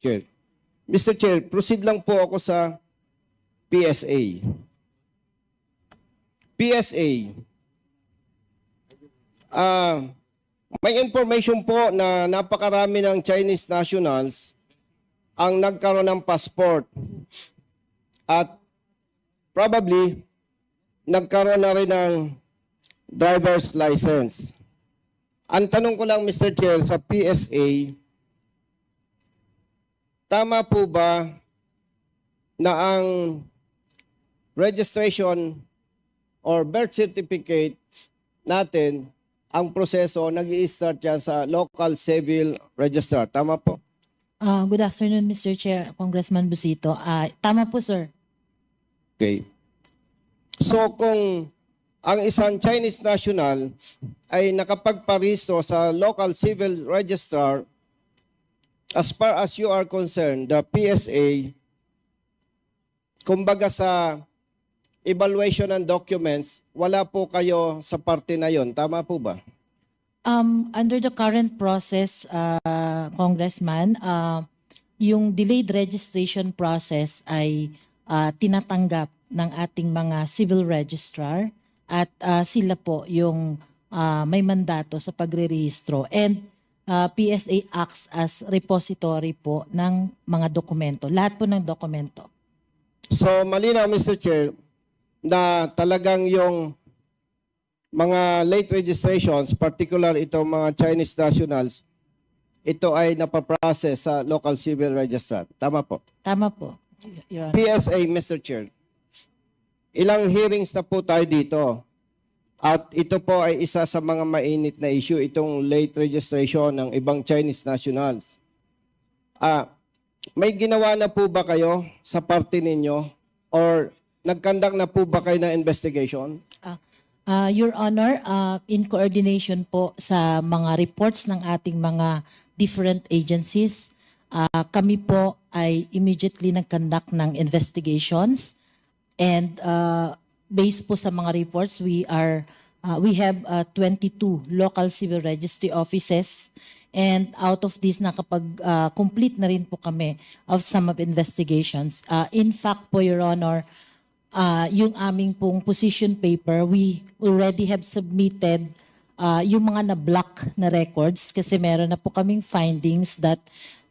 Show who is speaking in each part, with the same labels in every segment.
Speaker 1: Chair. Mr. Chair, proceed lang po ako sa PSA. PSA. May information po na napakarami ng Chinese nationals ang nagkaroon ng passport at probably nagkaroon na rin ng driver's license. Ang tanong ko lang, Mr. Chair, sa PSA, tama po ba na ang registration or birth certificate natin, ang proseso nag-i-start yan sa local civil registrar? Tama po?
Speaker 2: Good afternoon, Mr. Chair, Congressman Busito. Tama po, sir.
Speaker 1: Okay. So kung ang isang Chinese national ay nakapagparehistro sa local civil registrar, as far as you are concerned, the PSA, kumbaga sa evaluation ng documents, wala po kayo sa parte na yon. Tama po ba?
Speaker 2: Under the current process, Congressman, yung delayed registration process ay tinatanggap ng ating mga civil registrar at sila po yung may mandato sa pagrerehistro. And PSA acts as repository po ng mga dokumento, lahat po ng dokumento.
Speaker 1: So malinaw, Mr. Chair, na talagang yung mga late registrations, particular itong mga Chinese nationals, ito ay napaprocess sa local civil registrar. Tama po?
Speaker 2: Tama po, Your Honor.
Speaker 1: PSA, Mr. Chair, ilang hearings na po tayo dito. At ito po ay isa sa mga mainit na issue, itong late registration ng ibang Chinese nationals. May ginawa na po ba kayo sa parte ninyo or nag-conduct na po ba kayo ng investigation?
Speaker 2: Your Honor, in coordination po sa mga reports ng ating mga different agencies, kami po ay immediately nag-conduct ng investigations. And based po sa mga reports, we have 22 local civil registry offices. And out of this, nakapag-complete na rin po kami of some of investigations. In fact po, Your Honor, yung aming pong position paper, we already have submitted yung mga na-block na records kasi meron na po kaming findings that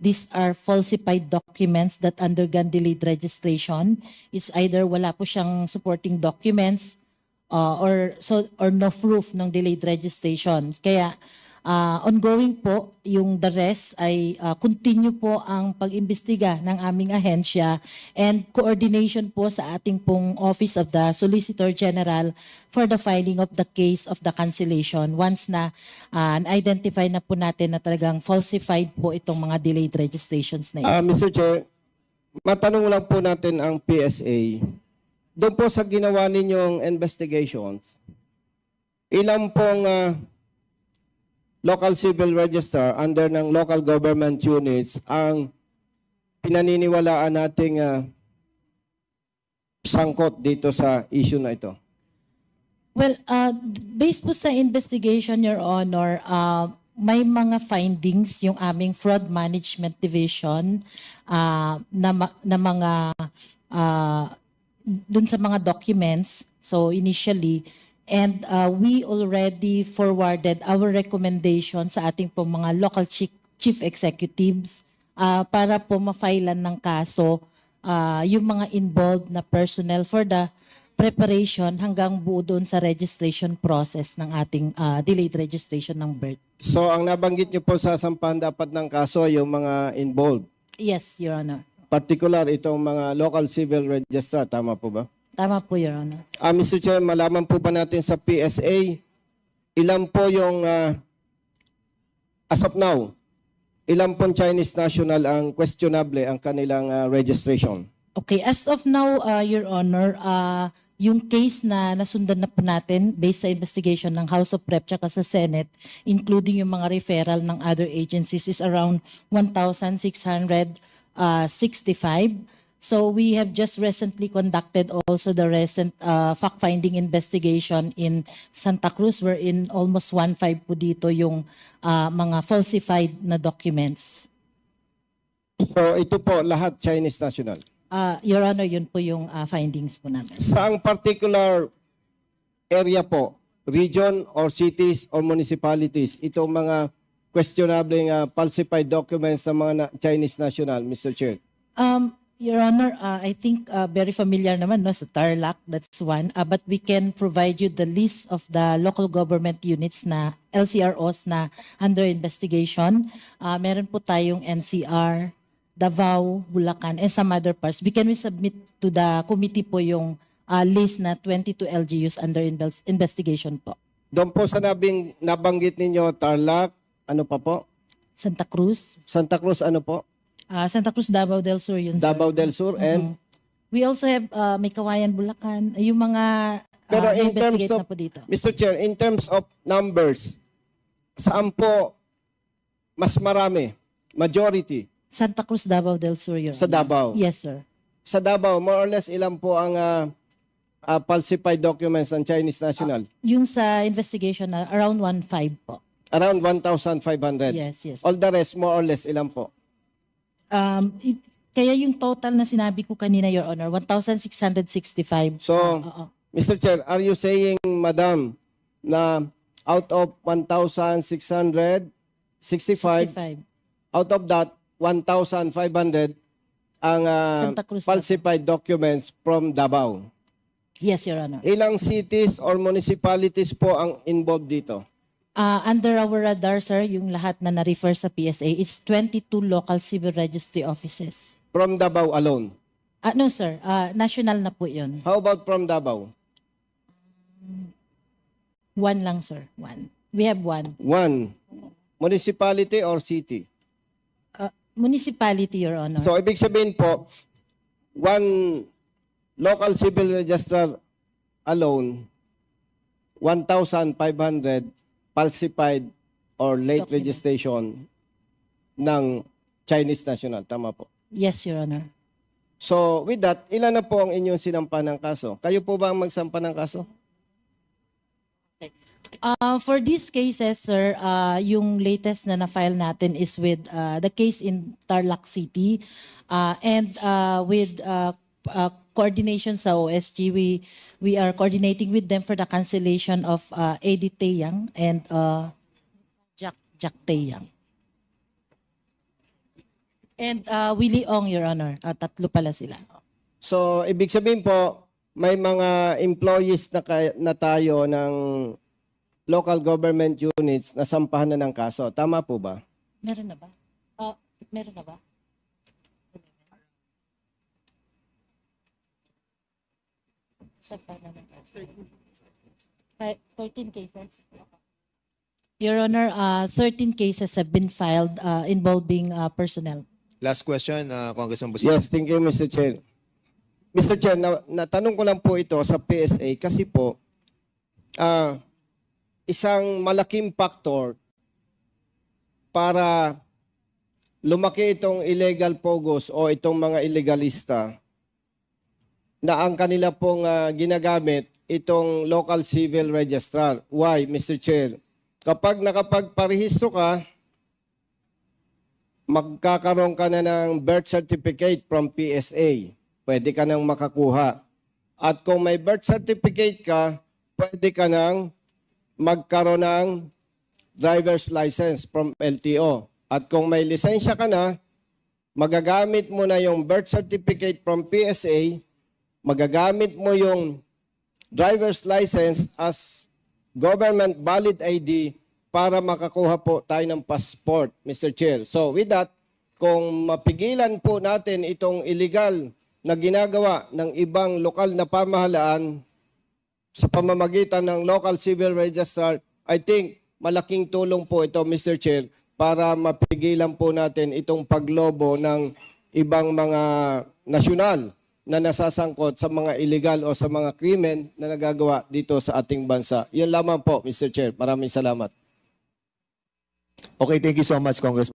Speaker 2: these are falsified documents that undergone delayed registration. It's either wala po siyang supporting documents or no proof ng delayed registration. Kaya ongoing po yung the rest ay continue po ang pag-imbestiga ng aming ahensya and coordination po sa ating pong Office of the Solicitor General for the filing of the case of the cancellation once na identify na po natin na talagang falsified po itong mga delayed registrations na ito.
Speaker 1: Mr. Chair, matanong lang po natin ang PSA. Doon po sa ginawa ninyong investigations, ilang pong local civil register under ng local government units ang pinaniniwalaan nating sangkot dito sa issue na ito?
Speaker 2: Well, based po sa investigation, Your Honor, may mga findings yung aming Fraud Management Division na mga dun sa mga documents. So initially, and we already forwarded our recommendation sa ating po mga local chief executives para po ma-filean ng kaso yung mga involved na personnel for the preparation hanggang buo doon sa registration process ng ating delayed registration ng birth.
Speaker 1: So ang nabanggit niyo po sa sampahan dapat ng kaso yung mga involved?
Speaker 2: Yes, Your Honor.
Speaker 1: Particular itong mga local civil registrar, tama po ba?
Speaker 2: Tama po, Your Honor.
Speaker 1: Mr. Chair, malaman po ba natin sa PSA, ilan po yung, as of now, ilan pong Chinese national ang questionable ang kanilang registration?
Speaker 2: Okay, as of now, Your Honor, yung case na nasundan na po natin based sa investigation ng House of Rep tsaka sa Senate, including yung mga referral ng other agencies, is around 1,665. So we have just recently conducted also the recent fact-finding investigation in Santa Cruz wherein almost 1.5 po dito yung mga falsified na documents.
Speaker 1: So ito po lahat Chinese national.
Speaker 2: Your Honor, yun po yung findings po namin.
Speaker 1: Saang particular area po, region or cities or municipalities, itong mga questionable falsified documents ng mga Chinese national, Mr. Chair?
Speaker 2: Your Honor, I think very familiar naman no, sa Tarlac, that's one. But we can provide you the list of the local government units na LCROs na under investigation. Meron po tayong NCR, Davao, Bulacan, and some other parts. We submit to the committee po yung list na 22 LGUs under investigation po.
Speaker 1: Doon po sa nabanggit ninyo, Tarlac, ano pa po?
Speaker 2: Santa Cruz.
Speaker 1: Santa Cruz, ano po?
Speaker 2: Santa Cruz, Davao del Sur yun, sir.
Speaker 1: Davao del Sur, and?
Speaker 2: We also have may Kawayan, Bulacan. Yung mga
Speaker 1: Pero in terms
Speaker 2: investigate
Speaker 1: of,
Speaker 2: na po dito.
Speaker 1: Mr. Chair, in terms of numbers, saan po mas marami? Majority?
Speaker 2: Santa Cruz, Davao del Sur yun.
Speaker 1: Sa Davao?
Speaker 2: Yes, sir.
Speaker 1: Sa Davao, more or less, ilan po ang falsified documents ng Chinese national?
Speaker 2: Yung sa investigation na around 1.5 po.
Speaker 1: Around 1,500.
Speaker 2: Yes, yes.
Speaker 1: All the rest, more or less, ilan po?
Speaker 2: Kaya yung total na sinabi ko kanina, Your Honor, 1,665.
Speaker 1: So, Mr. Chair, are you saying, Madam, na out of 1,665,
Speaker 2: 65.
Speaker 1: out of that, 1,500 ang
Speaker 2: Santa Cruz,
Speaker 1: falsified documents from Davao?
Speaker 2: Yes, Your Honor.
Speaker 1: Ilang cities or municipalities po ang involved dito?
Speaker 2: Under our radar, sir, yung lahat na na-refer sa PSA is 22 local civil registry offices.
Speaker 1: From Davao alone?
Speaker 2: No, sir. National na po yun.
Speaker 1: How about from Davao?
Speaker 2: One lang, sir. One. We have one.
Speaker 1: One. Municipality or city?
Speaker 2: Municipality, Your Honor.
Speaker 1: So, ibig sabihin po, one local civil registrar alone, 1,500 falsified or late
Speaker 2: Documents.
Speaker 1: registration ng Chinese national. Tama po.
Speaker 2: Yes, Your Honor.
Speaker 1: So, with that, ilan na po ang inyong sinampa ng kaso? Kayo po ba ang magsampa ng kaso?
Speaker 2: For these cases, sir, yung latest na na-file natin is with the case in Tarlac City and with coordination sa OSG. We are coordinating with them for the cancellation of Eddie Taeyang and Jack Taeyang. And Willie Ong, Your Honor. Tatlo pala sila.
Speaker 1: So, ibig sabihin po, may mga employees na tayo ng local government units na sampahan na ng kaso. Tama po ba?
Speaker 2: Meron na ba? Meron na ba? Sampahan na ng kaso. 13 cases. Your Honor, 13 cases have been filed involving personnel.
Speaker 3: Last question, Congressman Busita.
Speaker 1: Yes, thank you, Mr. Chair. Mr. Chair, natanong ko lang po ito sa PSA kasi po, isang malaking factor para lumaki itong illegal pogos o itong mga illegalista na ang kanila pong ginagamit itong local civil registrar. Why, Mr. Chair? Kapag nakapagparehistro ka, magkakaroon ka na ng birth certificate from PSA. Pwede ka nang makakuha. At kung may birth certificate ka, pwede ka nang magkaroon ng driver's license from LTO. At kung may lisensya ka na, magagamit mo na yung birth certificate from PSA, magagamit mo yung driver's license as government valid ID para makakuha po tayo ng passport, Mr. Chair. So with that, kung mapigilan po natin itong illegal na ginagawa ng ibang lokal na pamahalaan sa pamamagitan ng local civil registrar, I think malaking tulong po ito, Mr. Chair, para mapigilan po natin itong paglobo ng ibang mga nasyonal na nasasangkot sa mga illegal o sa mga krimen na nagagawa dito sa ating bansa. Yun lamang po, Mr. Chair. Maraming salamat.
Speaker 3: Okay, thank you so much, Congressman.